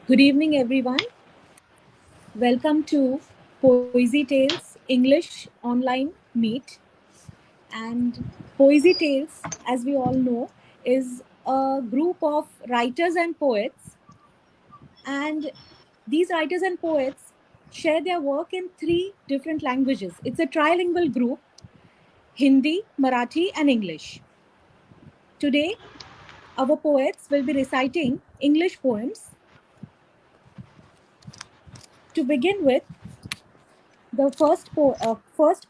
Good evening, everyone. Welcome to Poesy Tales English online meet. And Poesy Tales, as we all know, is a group of writers and poets. And these writers and poets share their work in three different languages. It's a trilingual group: Hindi, Marathi, and English. Today, our poets will be reciting English poems. To begin with, the first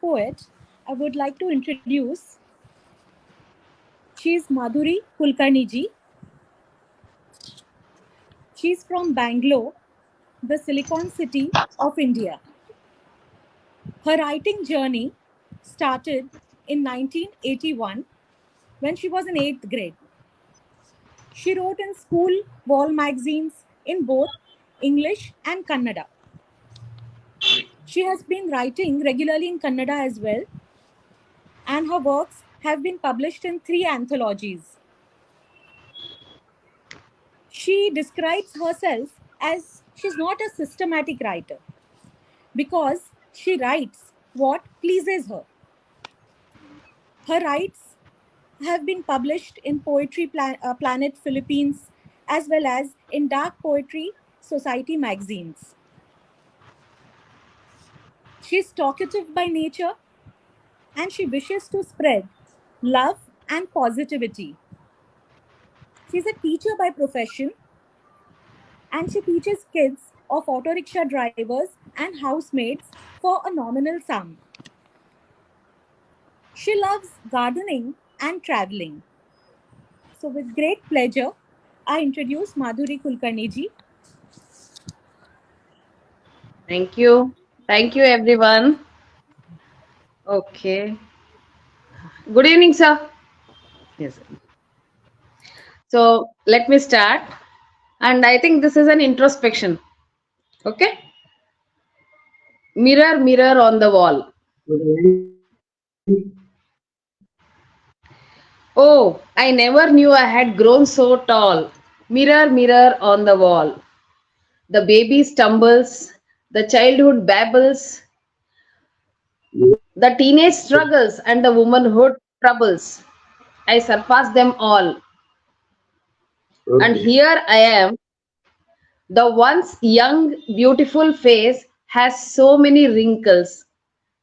poet I would like to introduce. She is Madhuri Kulkarni ji. She is from Bangalore, the Silicon City of India. Her writing journey started in 1981 when she was in 8th grade. She wrote in school wall magazines in both English and Kannada. She has been writing regularly in Kannada as well, and her works have been published in three anthologies. She describes herself as she's not a systematic writer because she writes what pleases her. Her writes have been published in Planet Philippines as well as in Dark Poetry Society magazines. She's talkative by nature and she wishes to spread love and positivity. She's a teacher by profession and she teaches kids of auto rickshaw drivers and housemaids for a nominal sum. She loves gardening and traveling. So, with great pleasure, I introduce Madhuri Kulkarni ji. Thank you. Thank you, everyone. Okay. Good evening, sir. Yes. So let me start. And I think this is an introspection. Okay. Mirror, mirror on the wall. Oh, I never knew I had grown so tall. Mirror, mirror on the wall. The baby stumbles, the childhood babbles, the teenage struggles, and the womanhood troubles. I surpass them all. And here I am. The once young, beautiful face has so many wrinkles.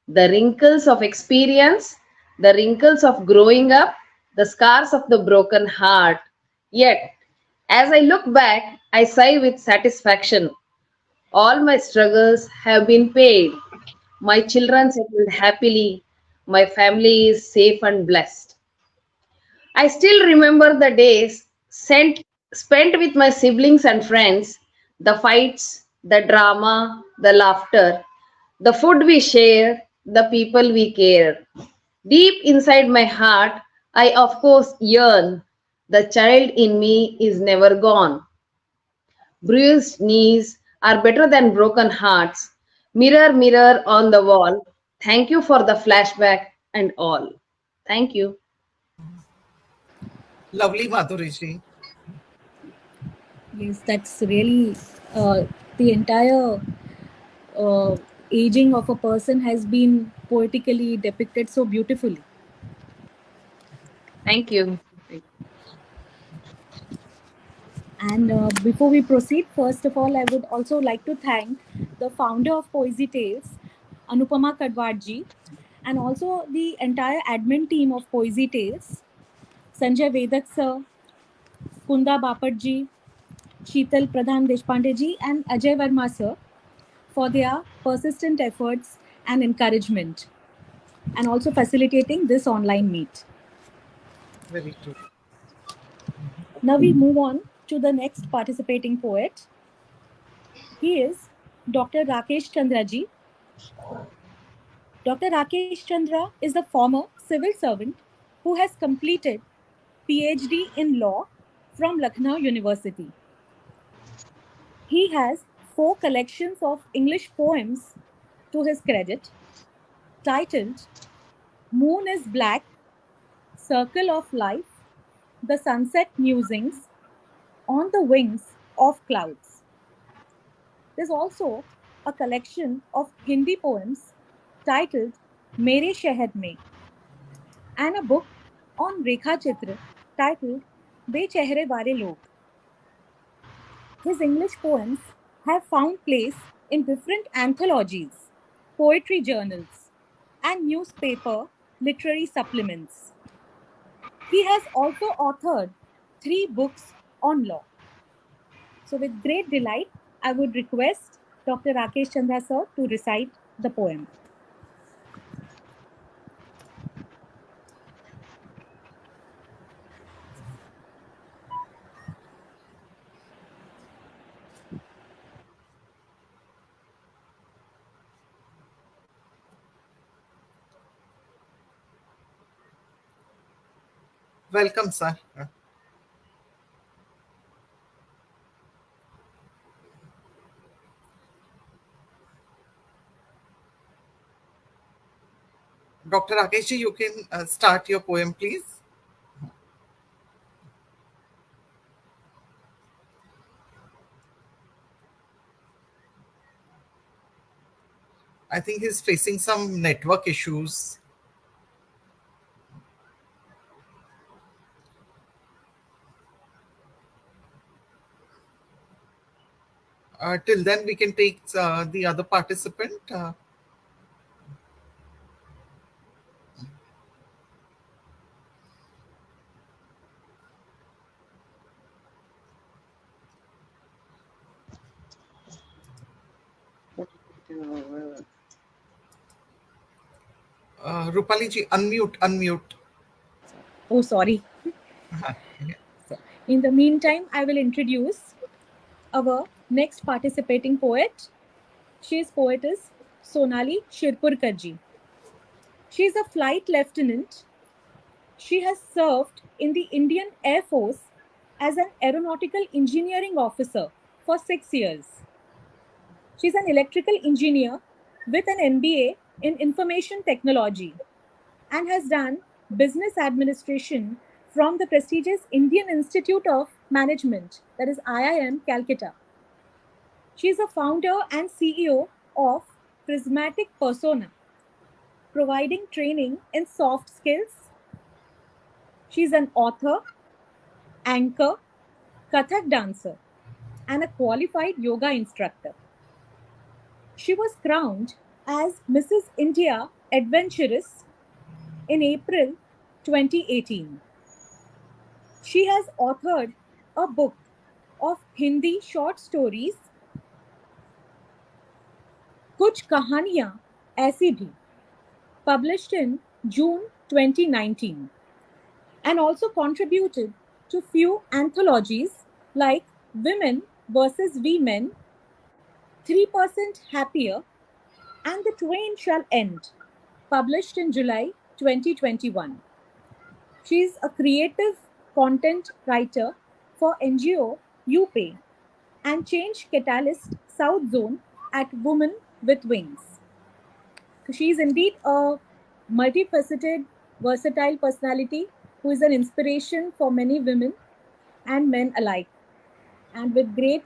The wrinkles of experience, the wrinkles of growing up, the scars of the broken heart. Yet, as I look back, I sigh with satisfaction. All my struggles have been paid. My children settled happily. My family is safe and blessed. I still remember the days spent with my siblings and friends, the fights, the drama, the laughter, the food we share, the people we care. Deep inside my heart, I of course yearn. The child in me is never gone. Bruised knees are better than broken hearts. Mirror, mirror on the wall. Thank you for the flashback and all. Thank you. Lovely, Madhuriji. Yes, that's really the entire uh, aging of a person has been poetically depicted so beautifully. Thank you. And before we proceed, first of all, I would also like to thank the founder of Poesy Tales, Anupama Kadwad ji, and also the entire admin team of Poesy Tales, Sanjay Vedak sir, Kunda Bapat ji, Sheetal Pradhan Deshpande ji, and Ajay Verma sir for their persistent efforts and encouragement, and also facilitating this online meet. Very true. Now we move on to the next participating poet. He is Dr. Rakesh Chandra ji. Dr. Rakesh Chandra is a former civil servant who has completed PhD in law from Lucknow University. He has four collections of English poems to his credit titled Moon is Black, Circle of Life, The Sunset Musings, On the Wings of Clouds. There's also a collection of Hindi poems titled Mere Shehar Mein and a book on Rekha Chitra titled Bechehre Ware Log. His English poems have found place in different anthologies, poetry journals, and newspaper literary supplements. He has also authored three books on law. So, with great delight, I would request Dr. Rakesh Chandra sir to recite the poem. Welcome, sir. Dr. Rakesh, you can start your poem, please. I think he's facing some network issues. Till then, we can take the other participant. Rupali ji, unmute, unmute. Oh, sorry. In the meantime, I will introduce our next participating poet. She is poetess Sonali Shirpurkar ji. She is a flight lieutenant. She has served in the Indian Air Force as an aeronautical engineering officer for 6 years. She's an electrical engineer with an MBA in information technology and has done business administration from the prestigious Indian Institute of Management, that is IIM Calcutta. She is a founder and CEO of Prismatic Persona, providing training in soft skills. She is an author, anchor, Kathak dancer, and a qualified yoga instructor. She was crowned as Mrs. India Adventurous in April 2018. She has authored a book of Hindi short stories, Kuch Kahaniyan Aisi Bhi, published in June 2019, and also contributed to few anthologies like Women versus We Men, 3% Happier, and The Twain Shall End, published in July 2021. She is a creative content writer for NGO UPay and Change Catalyst South Zone at Women with Wings. So she is indeed a multifaceted, versatile personality who is an inspiration for many women and men alike. And with great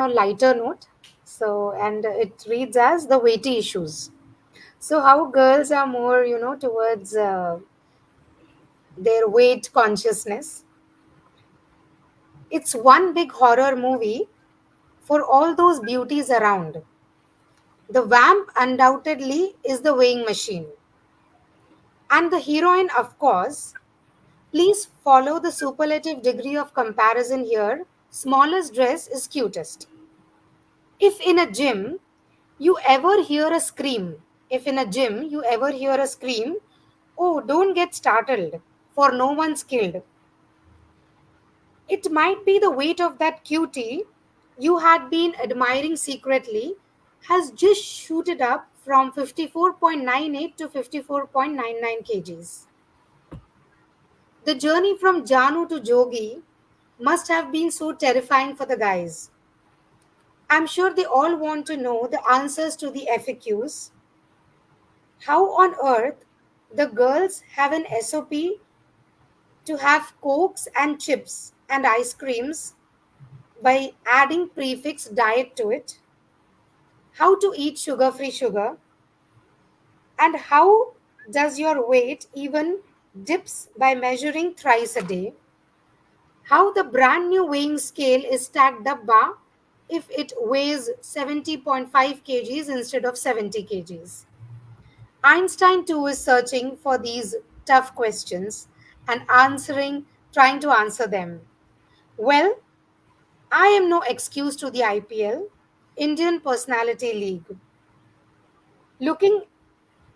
lighter note. So, and it reads as the weighty issues. So, how girls are more, towards their weight consciousness. It's one big horror movie for all those beauties around. The vamp undoubtedly is the weighing machine. And the heroine, of course, please follow the superlative degree of comparison here. Smallest dress is cutest. If in a gym you ever hear a scream, if in a gym you ever hear a scream, oh, don't get startled, for no one's killed. It might be the weight of that cutie you had been admiring secretly has just shooted up from 54.98 to 54.99 kgs. The journey from Janu to Jogi must have been so terrifying for the guys. I'm sure they all want to know the answers to the FAQs. How on earth the girls have an SOP to have cokes and chips and ice creams by adding prefix diet to it? How to eat sugar free sugar? And how does your weight even dips by measuring thrice a day? How the brand new weighing scale is stacked up bar if it weighs 70.5 kgs instead of 70 kgs. Einstein too is searching for these tough questions and trying to answer them. Well, I am no excuse to the IPL, Indian Personality League. Looking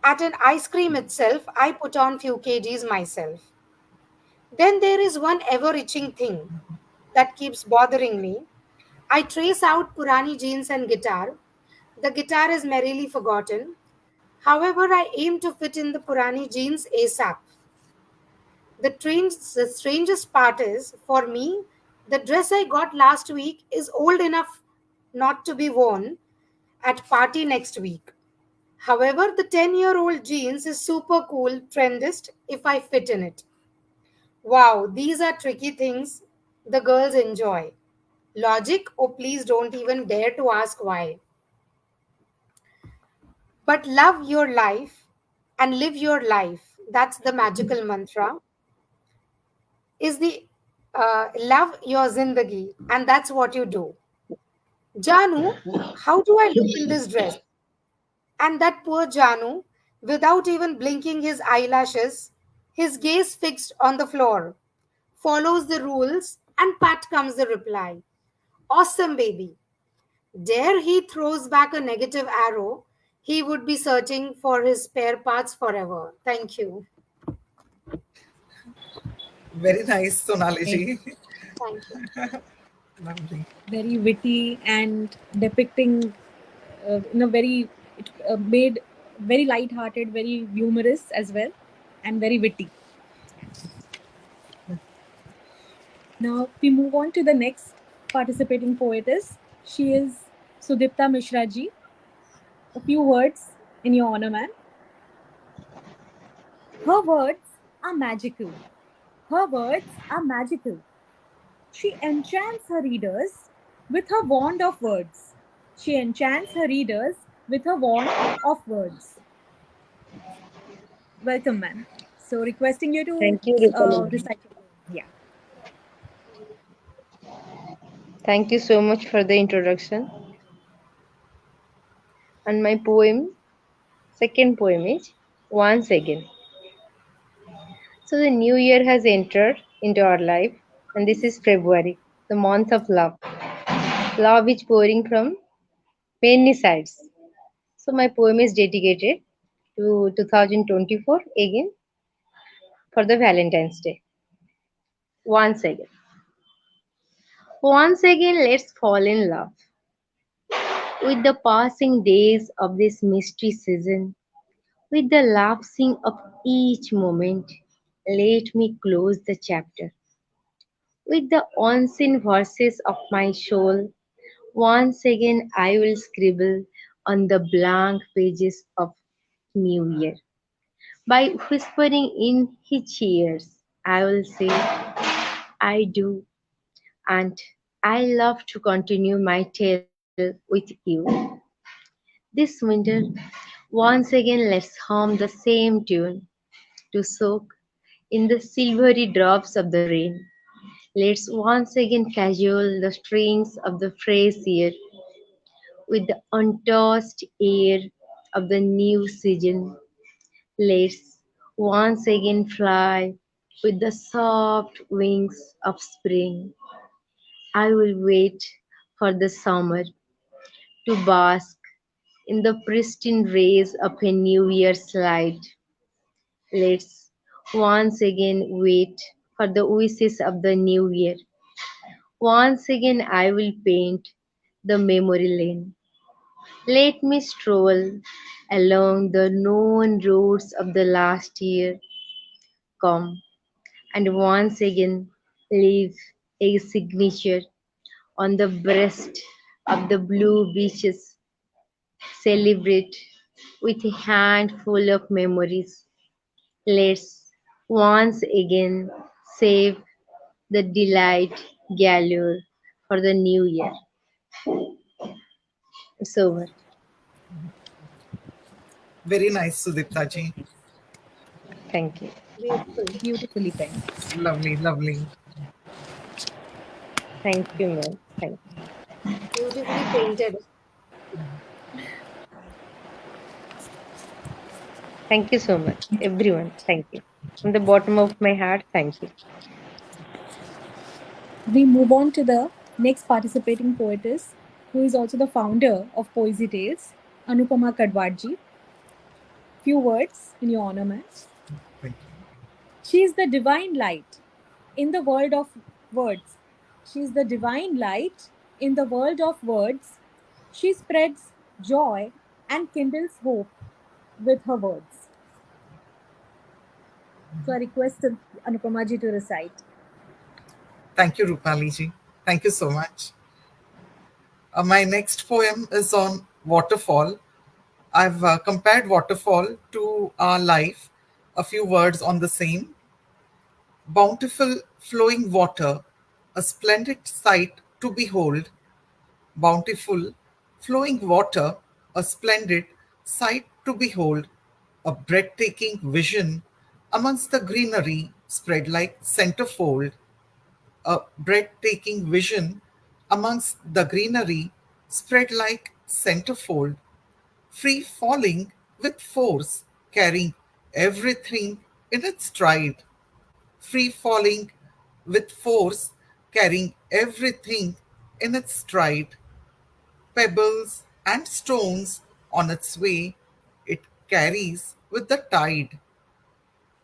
at an ice cream itself, I put on few kgs myself. Then there is one ever itching thing that keeps bothering me. I trace out Purani jeans and guitar. The guitar is merrily forgotten. However, I aim to fit in the Purani jeans ASAP. The strangest part is, for me, the dress I got last week is old enough not to be worn at party next week. However, the 10-year-old jeans is super cool, trendist if I fit in it. Wow, these are tricky things the girls enjoy. Logic? Oh, please don't even dare to ask why. But love your life and live your life. That's the magical mantra. Is the love your zindagi, and that's what you do. Janu, how do I look in this dress? And that poor Janu, without even blinking his eyelashes, his gaze fixed on the floor, follows the rules, and pat comes the reply. Awesome, baby. Dare he throws back a negative arrow, he would be searching for his spare parts forever. Thank you. Very nice, Sonali Okay. ji. Thank you. Lovely. Very witty and depicting in a very, it made very light-hearted, very humorous as well, and very witty. Now we move on to the next participating poetess. She is Sudipta Mishra ji. A few words in your honor, ma'am. Her words are magical. Her words are magical. She enchants her readers with her wand of words. She enchants her readers with her wand of words. Welcome, ma'am. So, requesting you to Thank you, Rupali. recite your poem. Yeah. Thank you so much for the introduction. And my poem, second poem is Once Again. So the new year has entered into our life, and this is February, the month of love. Love is pouring from many sides. So my poem is dedicated to 2024 again for the Valentine's Day. Once again. Once again, let's fall in love. With the passing days of this mystery season, with the lapsing of each moment, let me close the chapter. With the unseen verses of my soul, once again I will scribble on the blank pages of New Year. By whispering in his ears, I will say, I do, and I love to continue my tale with you. This winter, once again, let's hum the same tune to soak in the silvery drops of the rain. Let's once again cajole the strings of the brazier with the untouched air of the new season. Let's once again fly with the soft wings of spring. I will wait for the summer to bask in the pristine rays of a New Year's light. Let's once again wait for the wishes of the new year. Once again I will paint the memory lane. Let me stroll along the known roads of the last year. Come and once again leave a signature on the breast of the blue beaches. Celebrate with a handful of memories. Let's once again save the delight galore for the new year. It's over. Very nice, Sudipta ji. Thank you. Beautiful. Beautifully penned. Lovely, lovely. Thank you, ma'am. Thank you. Beautifully painted. Thank you so much, everyone. Thank you. From the bottom of my heart, thank you. We move on to the next participating poetess, who is also the founder of Poesy Tales, Anupama Kadwadji. Few words in your honor, ma'am. Thank you. She is the divine light in the world of words. She is the divine light in the world of words. She spreads joy and kindles hope with her words. So I request Anupama ji to recite. Thank you, Rupali ji. Thank you so much. My next poem is on waterfall. I've compared waterfall to our life. A few words on the same. Bountiful flowing water, a splendid sight to behold. Bountiful flowing water, a splendid sight to behold. A breathtaking vision amongst the greenery spread like centerfold. A breathtaking vision amongst the greenery spread like centerfold, free falling with force, carrying everything in its stride, free falling with force, carrying everything in its stride, pebbles and stones on its way, it carries with the tide,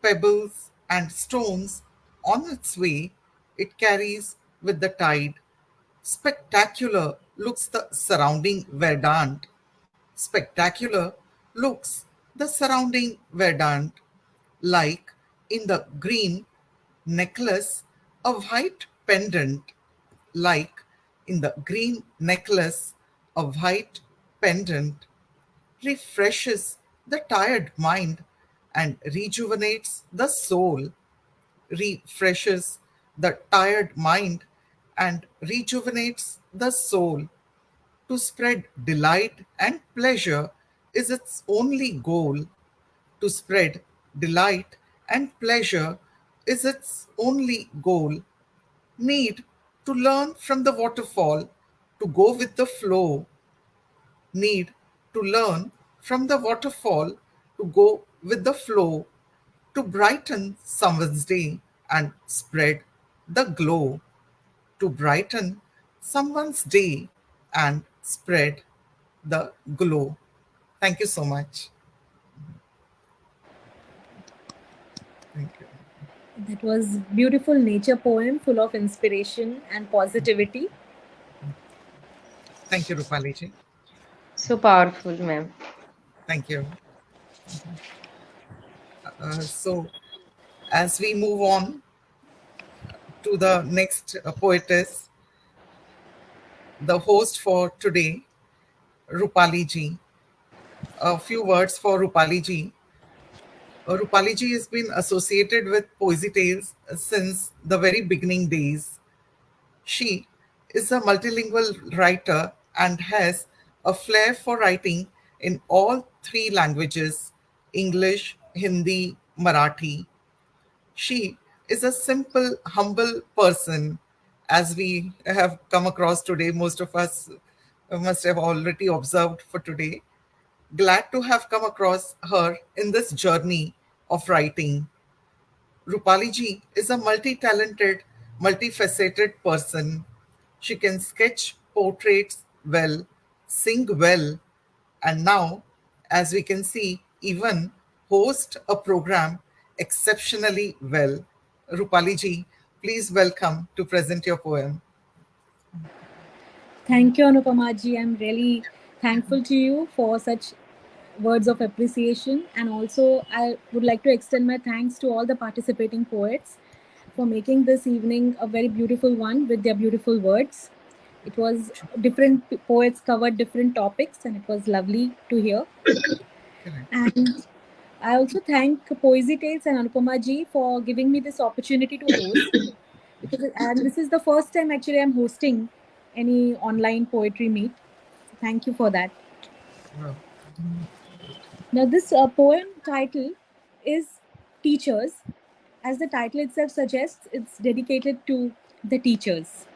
pebbles and stones on its way, it carries with the tide. Spectacular looks the surrounding verdant. Spectacular looks the surrounding verdant, like in the green necklace a white pendant, like in the green necklace a white pendant, refreshes the tired mind and rejuvenates the soul, refreshes the tired mind and rejuvenates the soul. To spread delight and pleasure is its only goal. To spread delight and pleasure is its only goal. Need to learn from the waterfall to go with the flow. Need to learn from the waterfall to go with the flow, to brighten someone's day and spread the glow, to brighten someone's day and spread the glow. Thank you so much. Thank you. That was beautiful nature poem full of inspiration and positivity. Thank you, Rupali ji. So powerful, ma'am. Thank you. So, as we move on to the next poetess, the host for today, Rupali ji. A few words for Rupali ji. Rupali ji has been associated with Poesy Tales since the very beginning days. She is a multilingual writer and has a flair for writing in all three languages: English, Hindi, Marathi. She is a simple, humble person, as we have come across today. Most of us must have already observed for today. Glad to have come across her in this journey of writing. Rupali ji is a multi talented, multifaceted person. She can sketch portraits well, sing well, and now, as we can see, even host a program exceptionally well. Rupali ji, please welcome to present your poem. Thank you, Anupama ji. I'm really thankful to you for such words of appreciation. And also, I would like to extend my thanks to all the participating poets for making this evening a very beautiful one with their beautiful words. It was different poets covered different topics, and it was lovely to hear. And I also thank Poesy Tales and Anupama ji for giving me this opportunity to host. And this is the first time actually I'm hosting any online poetry meet. Thank you for that. Wow. Now, this poem title is Teachers. As the title itself suggests, it's dedicated to the teachers.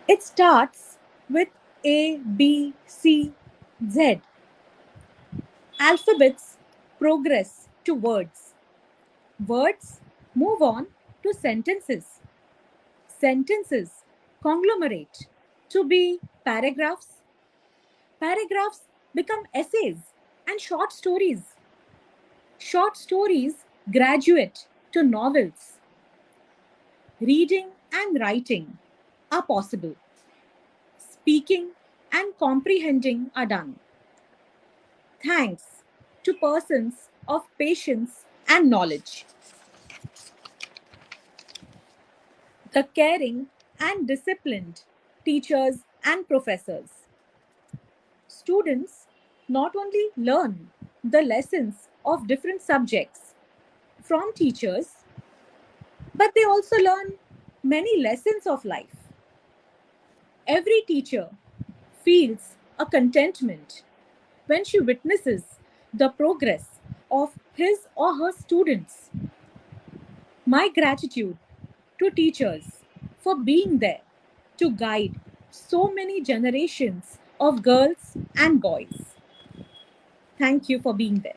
It starts with A, B, C, Z. Alphabets progress to words. Words move on to sentences. Sentences conglomerate to be paragraphs. Paragraphs become essays and short stories. Short stories graduate to novels. Reading and writing are possible. Speaking and comprehending are done. Thanks to persons of patience and knowledge. The caring and disciplined teachers and professors. Students not only learn the lessons of different subjects from teachers, but they also learn many lessons of life. Every teacher feels a contentment when she witnesses the progress of his or her students. My gratitude to teachers for being there to guide so many generations of girls and boys. Thank you for being there.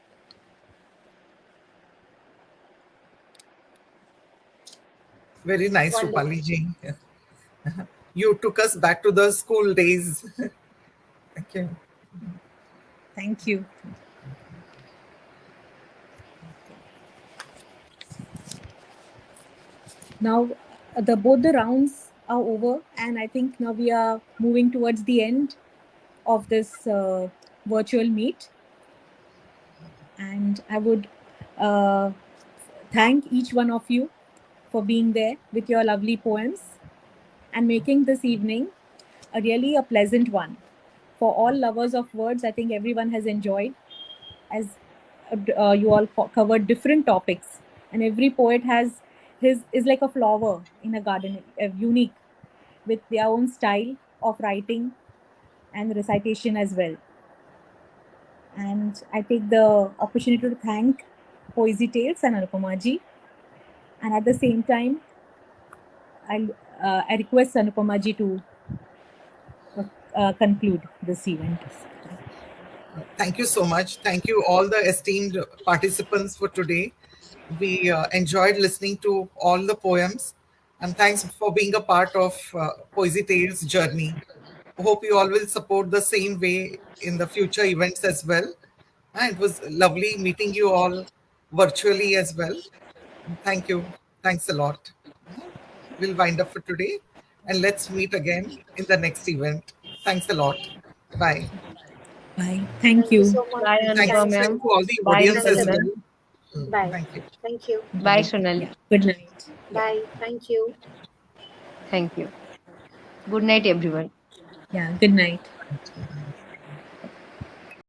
Very nice, Wonderful. Rupali ji. You took us back to the school days. Thank you. Thank you. Now, both the rounds are over, and I think now we are moving towards the end of this virtual meet. And I would thank each one of you for being there with your lovely poems and making this evening a pleasant one. For all lovers of words, I think everyone has enjoyed, as you all covered different topics, and every poet is like a flower in a garden, unique with their own style of writing and recitation as well. And I take the opportunity to thank Poesy Tales and Anupama ji. And at the same time, I request Anupama ji to conclude this event. Thank you so much. Thank you, all the esteemed participants for today. We enjoyed listening to all the poems, and thanks for being a part of Poesy Tales journey. Hope you all will support the same way in the future events as well. And it was lovely meeting you all virtually as well. Thank you. Thanks a lot. We'll wind up for today, and let's meet again in the next event. Thanks a lot. Bye. Bye. Thank you. so much. Bye, Thanks Anupama to ma'am. all the Bye, audience as Sonal. well. Bye. Thank you. Thank you. Bye, Sonali. Good night. Bye. Thank you. Thank you. Good night, everyone. Yeah, good night. Thank you.